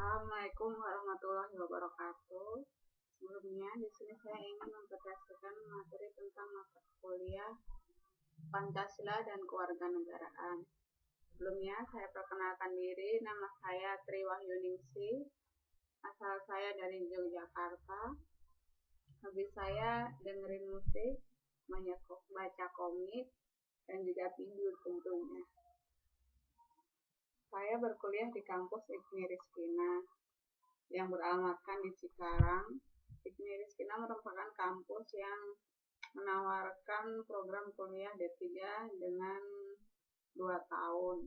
Assalamualaikum warahmatullahi wabarakatuh. Sebelumnya, di sini saya ingin mempresentasikan materi tentang mata kuliah Pancasila dan Kewarganegaraan. Sebelumnya, saya perkenalkan diri. Nama saya Tri Wahyuningsi. Asal saya dari Yogyakarta. Hobi saya dengerin musik, baca komik, dan juga tidur tentunya. Saya berkuliah di kampus IGMI Rizkina yang beralamatkan di Cikarang. IGMI Rizkina merupakan kampus yang menawarkan program kuliah D3 dengan 2 tahun.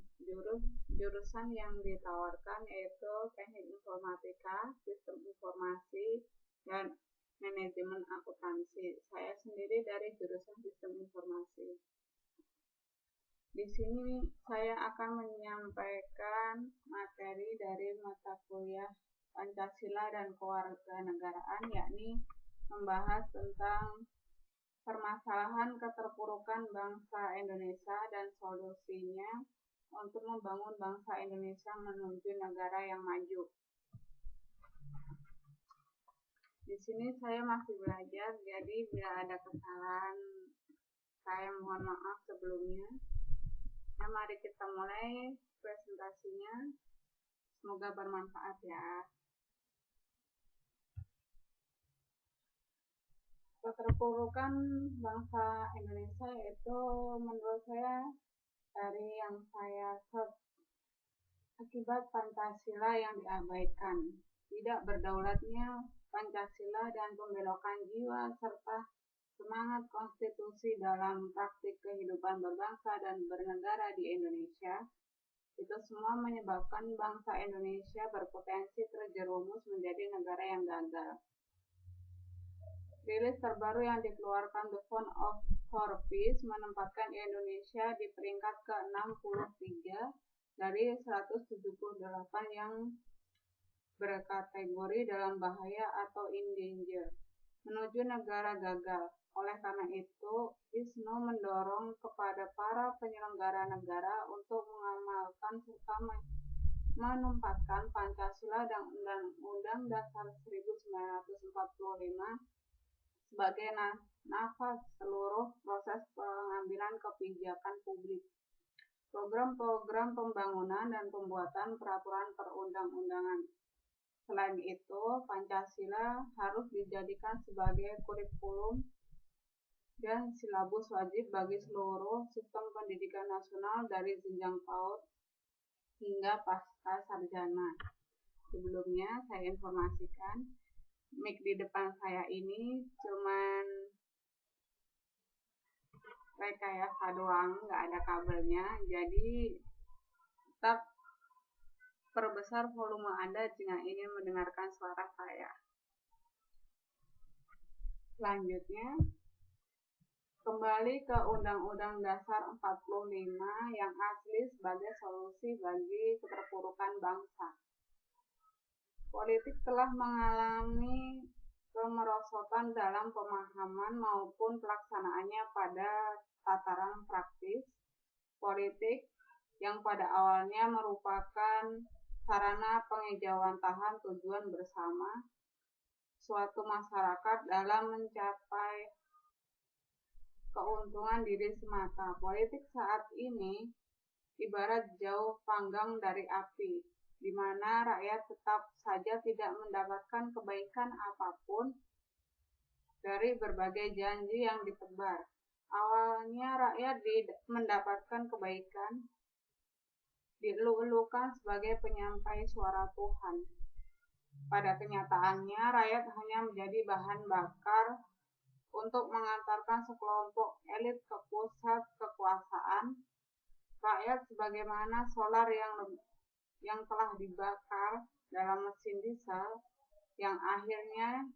Jurusan yang ditawarkan yaitu Teknik Informatika, Sistem Informasi, dan Manajemen Akuntansi. Saya sendiri dari jurusan Sistem Informasi. Di sini saya akan menyampaikan materi dari mata kuliah Pancasila dan Kewarganegaraan, yakni membahas tentang permasalahan keterpurukan bangsa Indonesia dan solusinya untuk membangun bangsa Indonesia menuju negara yang maju. Di sini saya masih belajar, jadi bila ada kesalahan saya mohon maaf sebelumnya. Nah, mari kita mulai presentasinya. Semoga bermanfaat ya. Keterpurukan bangsa Indonesia itu menurut saya dari yang saya akibat Pancasila yang diabaikan, tidak berdaulatnya Pancasila dan pembelokan jiwa serta semangat konstitusi dalam praktik kehidupan berbangsa dan bernegara di Indonesia, itu semua menyebabkan bangsa Indonesia berpotensi terjerumus menjadi negara yang gagal. Rilis terbaru yang dikeluarkan The Fund for Peace menempatkan Indonesia di peringkat ke-63 dari 178 yang berkategori dalam bahaya atau endanger menuju negara gagal. Oleh karena itu, ISNO mendorong kepada para penyelenggara negara untuk mengamalkan serta menempatkan Pancasila dan Undang-Undang Dasar 1945 sebagai nafas seluruh proses pengambilan kebijakan publik, program-program pembangunan dan pembuatan peraturan perundang-undangan. Selain itu, Pancasila harus dijadikan sebagai kurikulum dan silabus wajib bagi seluruh sistem pendidikan nasional dari jenjang PAUD hingga pasca sarjana. Sebelumnya saya informasikan, mic di depan saya ini cuman rekayasa doang, nggak ada kabelnya, jadi tetap perbesar volume Anda jika ingin mendengarkan suara saya. Selanjutnya, kembali ke Undang-Undang Dasar 45 yang asli sebagai solusi bagi keterpurukan bangsa. Politik telah mengalami kemerosotan dalam pemahaman maupun pelaksanaannya pada tataran praktis. Politik yang pada awalnya merupakan sarana pengejawantahan tujuan bersama suatu masyarakat dalam mencapai keuntungan diri semata. Politik saat ini ibarat jauh panggang dari api, di mana rakyat tetap saja tidak mendapatkan kebaikan apapun dari berbagai janji yang ditebar. Awalnya rakyat mendapatkan kebaikan, dielu-elukan sebagai penyampai suara Tuhan. Pada kenyataannya, rakyat hanya menjadi bahan bakar untuk mengantarkan sekelompok elit ke pusat kekuasaan. Rakyat sebagaimana solar yang telah dibakar dalam mesin diesel, yang akhirnya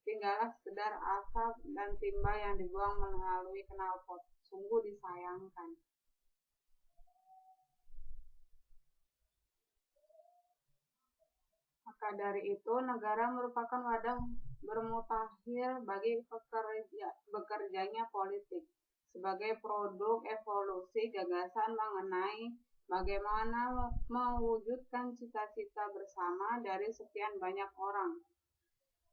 tinggallah sekedar asap dan timba yang dibuang melalui knalpot. Sungguh disayangkan. Maka dari itu, negara merupakan wadah bermutakhir bagi bekerjanya politik sebagai produk evolusi gagasan mengenai bagaimana mewujudkan cita-cita bersama dari sekian banyak orang,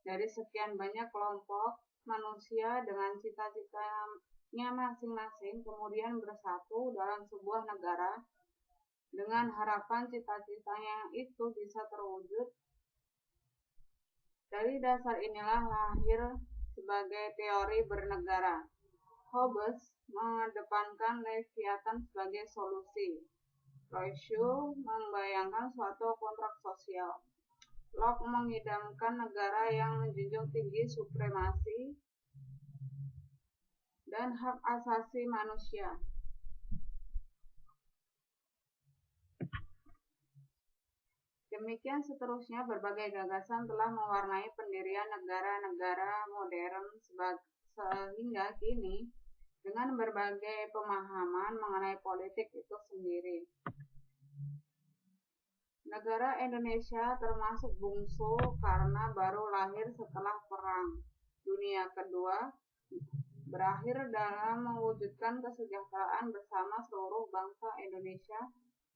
dari sekian banyak kelompok manusia dengan cita-citanya masing-masing, kemudian bersatu dalam sebuah negara dengan harapan cita-citanya itu bisa terwujud. Dari dasar inilah lahir sebagai teori bernegara. Hobbes mengedepankan Leviathan sebagai solusi. Rousseau membayangkan suatu kontrak sosial. Locke mengidamkan negara yang menjunjung tinggi supremasi dan hak asasi manusia. Demikian seterusnya, berbagai gagasan telah mewarnai pendirian negara-negara modern sehingga kini dengan berbagai pemahaman mengenai politik itu sendiri. Negara Indonesia termasuk bungsu karena baru lahir setelah Perang Dunia Kedua berakhir dalam mewujudkan kesejahteraan bersama seluruh bangsa Indonesia.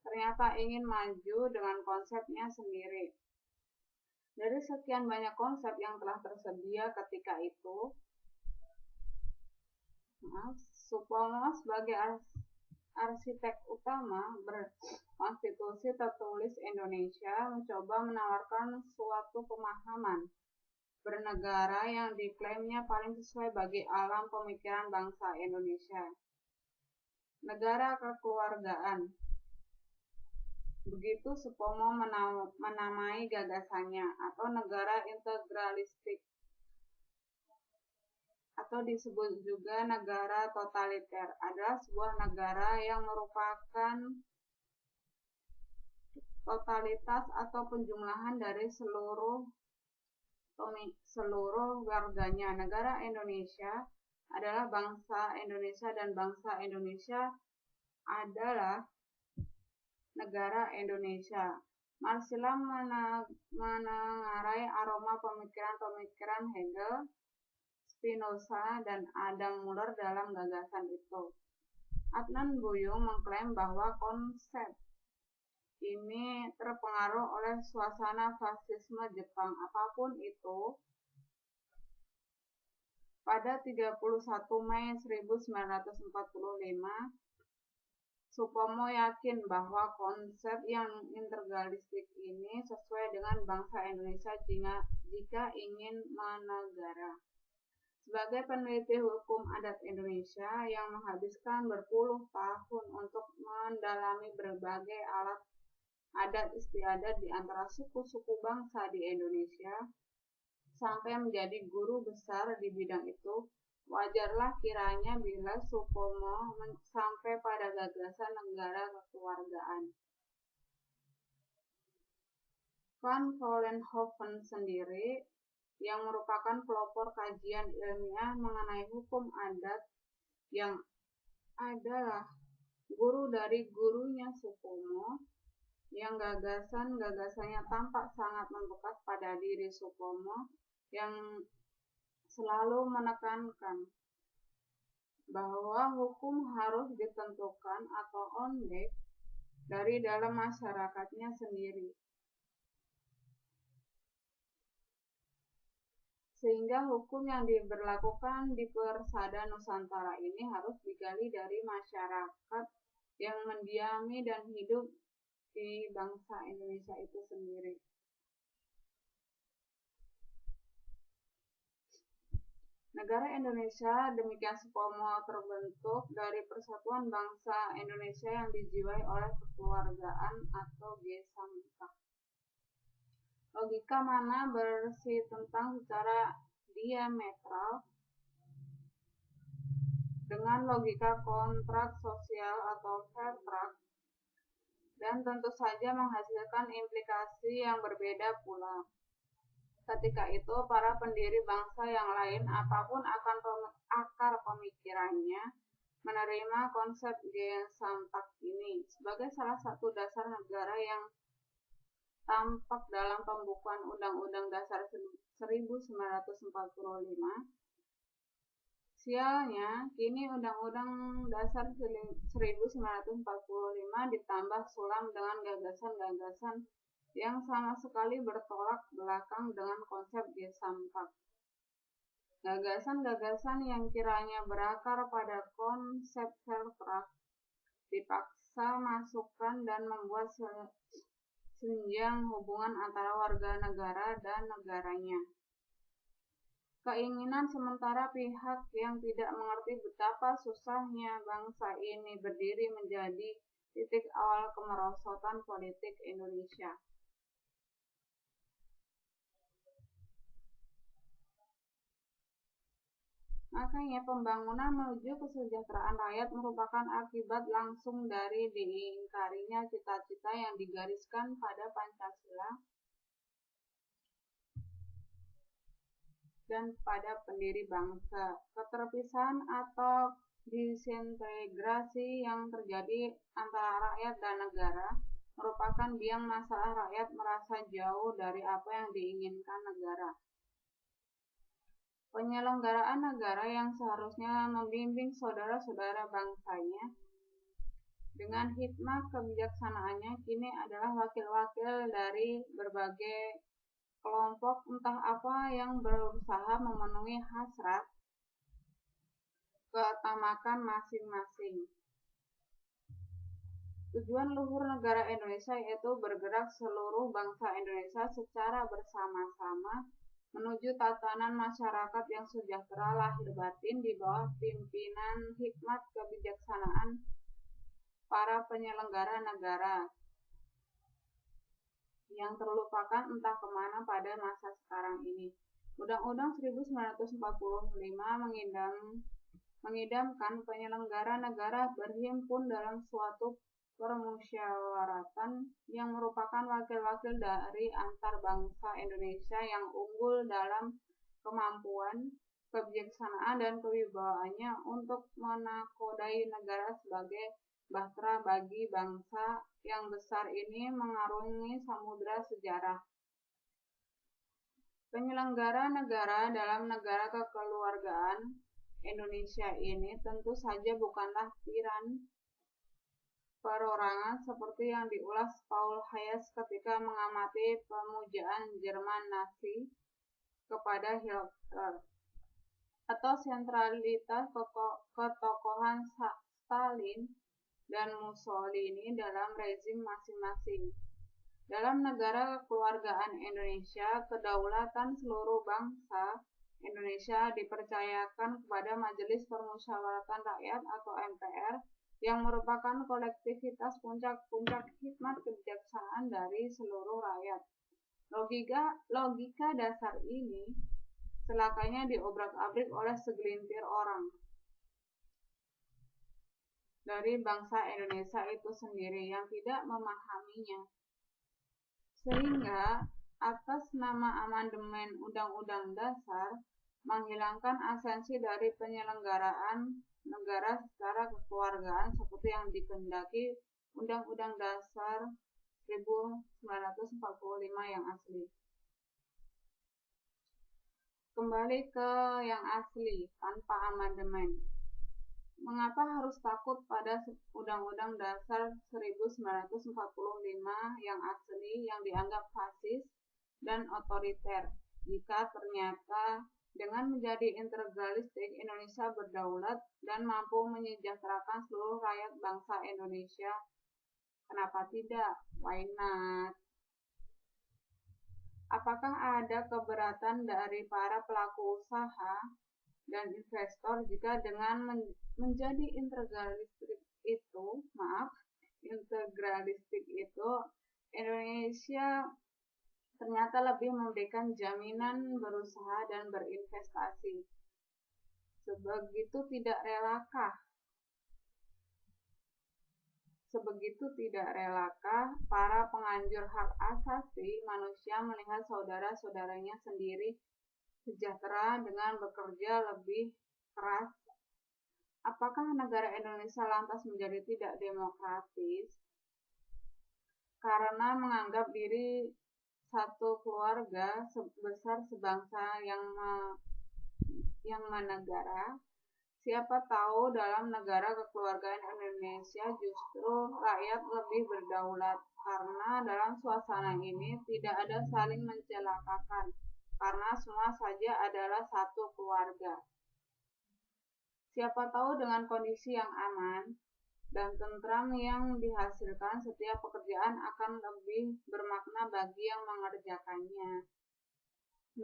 Ternyata ingin maju dengan konsepnya sendiri. Dari sekian banyak konsep yang telah tersedia ketika itu, Supomo sebagai arsitek utama berkonstitusi tertulis Indonesia mencoba menawarkan suatu pemahaman bernegara yang diklaimnya paling sesuai bagi alam pemikiran bangsa Indonesia. Negara kekeluargaan. Begitu Supomo menamai gagasannya, atau negara integralistik, atau disebut juga negara totaliter, adalah sebuah negara yang merupakan totalitas atau penjumlahan dari seluruh warganya. Negara Indonesia adalah bangsa Indonesia dan bangsa Indonesia adalah negara Indonesia. Marxisme menengarai aroma pemikiran-pemikiran Hegel, Spinoza, dan Adam Muller dalam gagasan itu. Adnan Buyung mengklaim bahwa konsep ini terpengaruh oleh suasana fasisme Jepang apapun itu. Pada 31 Mei 1945, Supomo yakin bahwa konsep yang integralistik ini sesuai dengan bangsa Indonesia jika ingin menegara. Sebagai peneliti hukum adat Indonesia yang menghabiskan berpuluh tahun untuk mendalami berbagai alat adat istiadat di antara suku-suku bangsa di Indonesia, sampai menjadi guru besar di bidang itu, wajarlah kiranya bila Supomo sampai pada gagasan negara kekeluargaan. Van Vollenhoven sendiri, yang merupakan pelopor kajian ilmiah mengenai hukum adat yang adalah guru dari gurunya Supomo, yang gagasannya tampak sangat membekas pada diri Supomo, yang selalu menekankan bahwa hukum harus ditentukan atau ondek dari dalam masyarakatnya sendiri, sehingga hukum yang diberlakukan di persada Nusantara ini harus digali dari masyarakat yang mendiami dan hidup di bangsa Indonesia itu sendiri. Negara Indonesia, demikian Supomo, terbentuk dari persatuan bangsa Indonesia yang dijiwai oleh kekeluargaan atau gesamta. Logika mana bersitentang secara diametral dengan logika kontrak sosial atau vertrag, dan tentu saja menghasilkan implikasi yang berbeda pula. Ketika itu, para pendiri bangsa yang lain, apapun akar pemikirannya, menerima konsep gesamtag ini sebagai salah satu dasar negara yang tampak dalam pembukuan Undang-Undang Dasar 1945. Sialnya, kini Undang-Undang Dasar 1945 ditambah sulam dengan gagasan-gagasan yang sama sekali bertolak belakang dengan konsep G4. Gagasan-gagasan yang kiranya berakar pada konsep Vertrag dipaksa masukkan dan membuat senjang hubungan antara warga negara dan negaranya. Keinginan sementara pihak yang tidak mengerti betapa susahnya bangsa ini berdiri menjadi titik awal kemerosotan politik Indonesia. Makanya pembangunan menuju kesejahteraan rakyat merupakan akibat langsung dari diingkarinya cita-cita yang digariskan pada Pancasila dan pada pendiri bangsa. Keterpisahan atau disintegrasi yang terjadi antara rakyat dan negara merupakan biang masalah rakyat merasa jauh dari apa yang diinginkan negara. Penyelenggaraan negara yang seharusnya membimbing saudara-saudara bangsanya dengan hikmah kebijaksanaannya kini adalah wakil-wakil dari berbagai kelompok entah apa yang berusaha memenuhi hasrat keutamakan masing-masing. Tujuan luhur negara Indonesia yaitu bergerak seluruh bangsa Indonesia secara bersama-sama menuju tatanan masyarakat yang sejahtera lahir batin di bawah pimpinan hikmat kebijaksanaan para penyelenggara negara yang terlupakan entah kemana pada masa sekarang ini. Undang-Undang 1945 mengidamkan penyelenggara negara berhimpun dalam suatu permusyawaratan yang merupakan wakil-wakil dari antar bangsa Indonesia yang unggul dalam kemampuan, kebijaksanaan, dan kewibawaannya untuk menakodai negara sebagai bahtera bagi bangsa yang besar ini mengarungi samudera sejarah. Penyelenggara negara dalam negara kekeluargaan Indonesia ini tentu saja bukanlah tiran perorangan seperti yang diulas Paul Hayes ketika mengamati pemujaan Jerman Nazi kepada Hitler, atau sentralitas ketokohan Stalin dan Mussolini dalam rezim masing-masing. Dalam negara kekeluargaan Indonesia, kedaulatan seluruh bangsa Indonesia dipercayakan kepada Majelis Permusyawaratan Rakyat atau MPR yang merupakan kolektivitas puncak-puncak hikmat kebijaksanaan dari seluruh rakyat. Logika dasar ini celakanya diobrak-abrik oleh segelintir orang dari bangsa Indonesia itu sendiri yang tidak memahaminya. Sehingga atas nama amandemen Undang-Undang Dasar menghilangkan esensi dari penyelenggaraan negara secara kekeluargaan seperti yang dikehendaki Undang-Undang Dasar 1945 yang asli. Kembali ke yang asli, tanpa amandemen. Mengapa harus takut pada Undang-Undang Dasar 1945 yang asli yang dianggap fasis dan otoriter, jika ternyata dengan menjadi integralistik Indonesia berdaulat dan mampu menyejahterakan seluruh rakyat bangsa Indonesia? Kenapa tidak? Why not? Apakah ada keberatan dari para pelaku usaha dan investor jika dengan menjadi integralistik itu Indonesia ternyata lebih memberikan jaminan berusaha dan berinvestasi? Sebegitu tidak relakah para penganjur hak asasi manusia melihat saudara-saudaranya sendiri sejahtera dengan bekerja lebih keras? Apakah negara Indonesia lantas menjadi tidak demokratis karena menganggap diri satu keluarga besar sebangsa yang menegara Siapa tahu dalam negara kekeluargaan Indonesia justru rakyat lebih berdaulat, karena dalam suasana ini tidak ada saling mencelakakan, karena semua saja adalah satu keluarga. Siapa tahu dengan kondisi yang aman dan tentram yang dihasilkan, setiap pekerjaan akan lebih bermakna bagi yang mengerjakannya,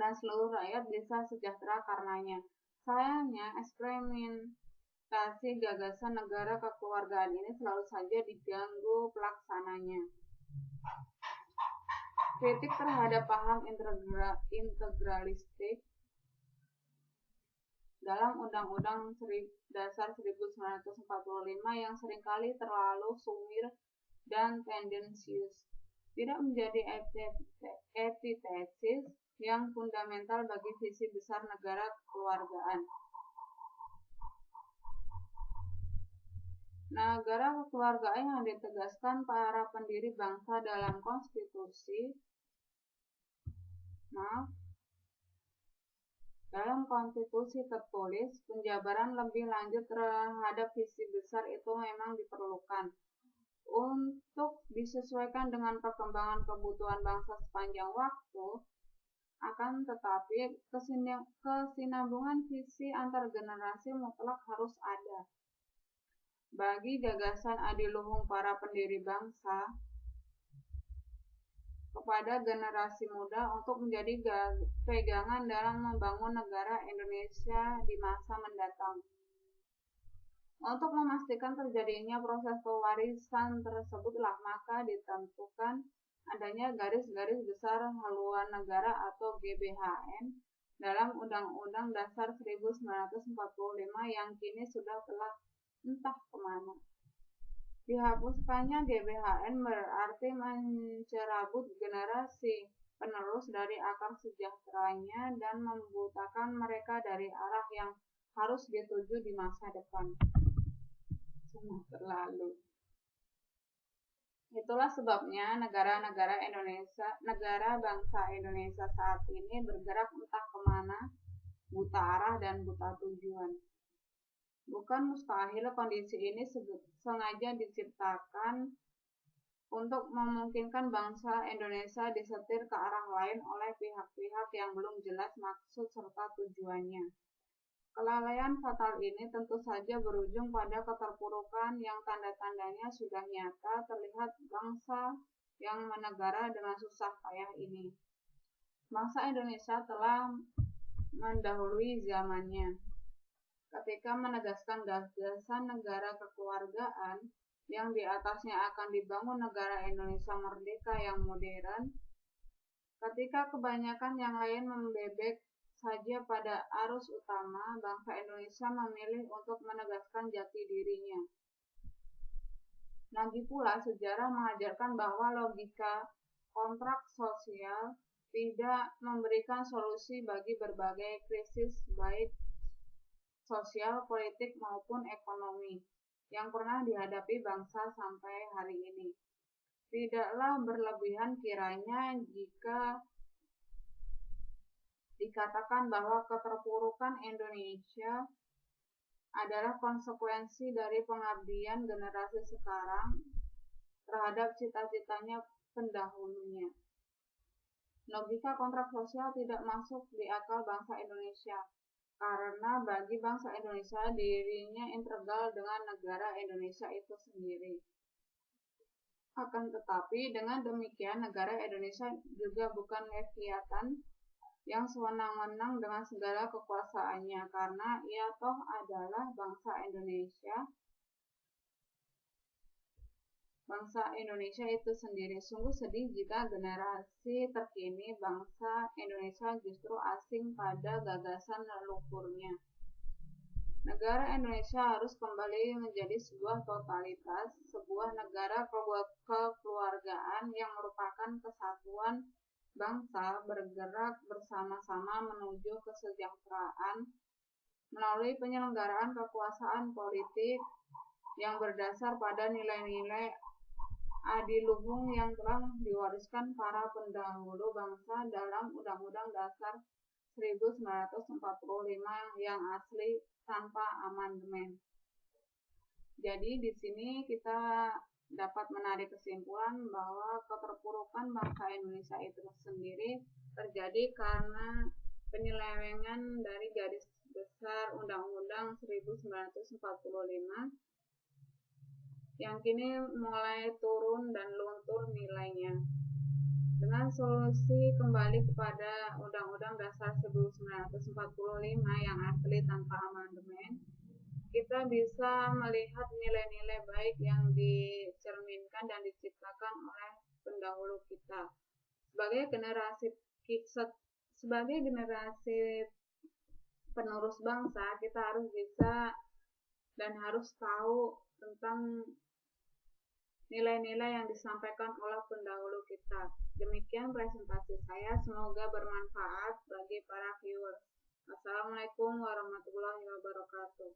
dan seluruh rakyat bisa sejahtera karenanya. Sayangnya, eksperimentasi gagasan negara kekeluargaan ini selalu saja diganggu pelaksananya. Kritik terhadap paham integralistik dalam Undang-Undang Dasar 1945 yang seringkali terlalu sumir dan tendensius tidak menjadi antitesis yang fundamental bagi visi besar negara kekeluargaan. Negara kekeluargaan yang ditegaskan para pendiri bangsa dalam konstitusi tertulis, penjabaran lebih lanjut terhadap visi besar itu memang diperlukan untuk disesuaikan dengan perkembangan kebutuhan bangsa sepanjang waktu. Akan tetapi, kesinambungan visi antar generasi mutlak harus ada. Bagi gagasan adiluhung para pendiri bangsa kepada generasi muda untuk menjadi pegangan dalam membangun negara Indonesia di masa mendatang. Untuk memastikan terjadinya proses pewarisan tersebutlah maka ditentukan adanya garis-garis besar haluan negara atau GBHN dalam Undang-Undang Dasar 1945 yang kini sudah telah entah kemana. Dihapuskannya GBHN berarti mencerabut generasi penerus dari akar sejahteranya dan membutakan mereka dari arah yang harus dituju di masa depan. Sudah terlalu. Itulah sebabnya negara bangsa Indonesia saat ini bergerak entah kemana, buta arah dan buta tujuan. Bukan mustahil kondisi ini sengaja diciptakan untuk memungkinkan bangsa Indonesia disetir ke arah lain oleh pihak-pihak yang belum jelas maksud serta tujuannya. Kelalaian fatal ini tentu saja berujung pada keterpurukan yang tanda-tandanya sudah nyata terlihat bangsa yang menegara dengan susah payah ini. Bangsa Indonesia telah mendahului zamannya ketika menegaskan gagasan negara kekeluargaan yang di atasnya akan dibangun negara Indonesia merdeka yang modern, ketika kebanyakan yang lain membebek saja pada arus utama, bangsa Indonesia memilih untuk menegaskan jati dirinya. Lagi pula, sejarah mengajarkan bahwa logika kontrak sosial tidak memberikan solusi bagi berbagai krisis baik sosial, politik maupun ekonomi yang pernah dihadapi bangsa sampai hari ini. Tidaklah berlebihan kiranya jika dikatakan bahwa keterpurukan Indonesia adalah konsekuensi dari pengabdian generasi sekarang terhadap cita-citanya pendahulunya. Logika kontrak sosial tidak masuk di akal bangsa Indonesia, karena bagi bangsa Indonesia dirinya integral dengan negara Indonesia itu sendiri. Akan tetapi dengan demikian negara Indonesia juga bukan leviathan yang sewenang-wenang dengan segala kekuasaannya, karena ia toh adalah bangsa Indonesia itu sendiri. Sungguh sedih jika generasi terkini bangsa Indonesia justru asing pada gagasan leluhurnya. Negara Indonesia harus kembali menjadi sebuah totalitas, sebuah negara kekeluargaan yang merupakan kesatuan bangsa bergerak bersama-sama menuju kesejahteraan melalui penyelenggaraan kekuasaan politik yang berdasar pada nilai-nilai adiluhung yang telah diwariskan para pendahulu bangsa dalam Undang-Undang Dasar 1945 yang asli tanpa amandemen. Jadi di sini kita dapat menarik kesimpulan bahwa keterpurukan bangsa Indonesia itu sendiri terjadi karena penyelewengan dari garis besar Undang-Undang 1945 yang kini mulai turun dan luntur nilainya. Dengan solusi kembali kepada Undang-Undang Dasar 1945 yang asli tanpa amandemen, kita bisa melihat nilai-nilai baik yang dicerminkan dan diciptakan oleh pendahulu kita. Sebagai generasi penerus bangsa, kita harus bisa dan harus tahu tentang nilai-nilai yang disampaikan oleh pendahulu kita. Demikian presentasi saya, semoga bermanfaat bagi para viewers. Assalamualaikum warahmatullahi wabarakatuh.